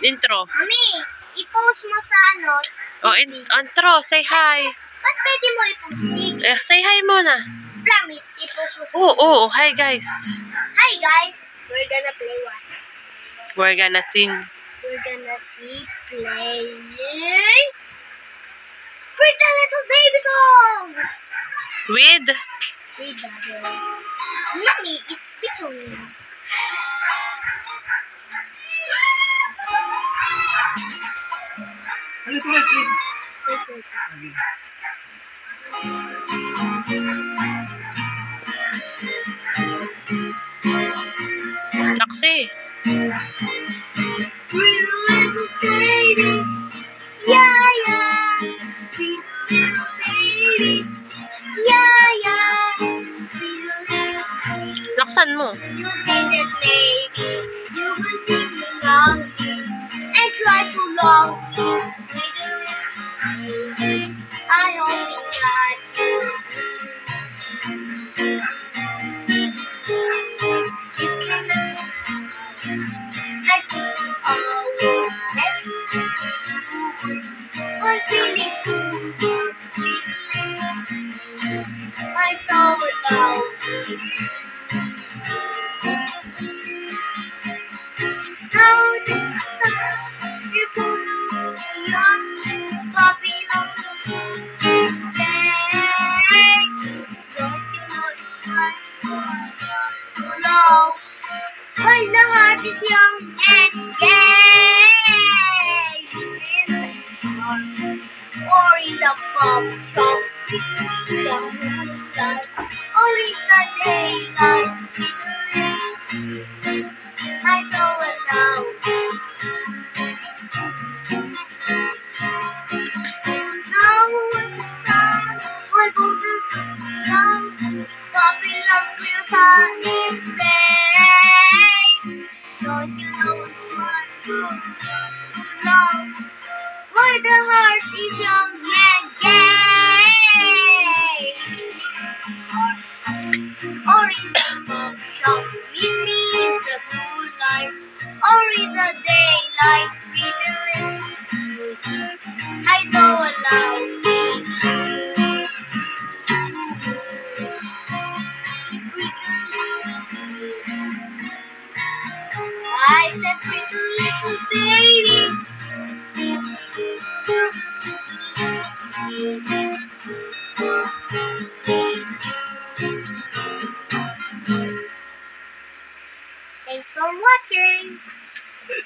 Intro. Mami, i-post mo sa ano? Oh, intro. Say hi. Ba't pwede mo i-post dito? Say hi muna. Promise, i-post mo sa Oo. Hi, guys. Hi guys! We're gonna play what? We're gonna sing. We're gonna see playing Pretty Little Baby Song! With? With Daddy. Mommy is picturing. Ulit. Wait. Taxi. Pretty little baby, yeah. Pretty little baby, yeah. Pretty little baby. Laksan mo. You say that maybe you will think you love me and try to love me. Pretty little baby, I hope it's not you. You cannot. I see all I'm feeling good. My soul without me. How does you go young puppy loves each day? Don't you know it's my soul to love? When the heart is young and gay, or in the pub shop, between the moonlight, or in the daylight, my soul will now be. Now when the sun will go to young, puppy loves will find its day. Don't you know it's wonderful to love? Where the heart is young and gay. Or in the pub shop, meet me in the moonlight, or in the daylight.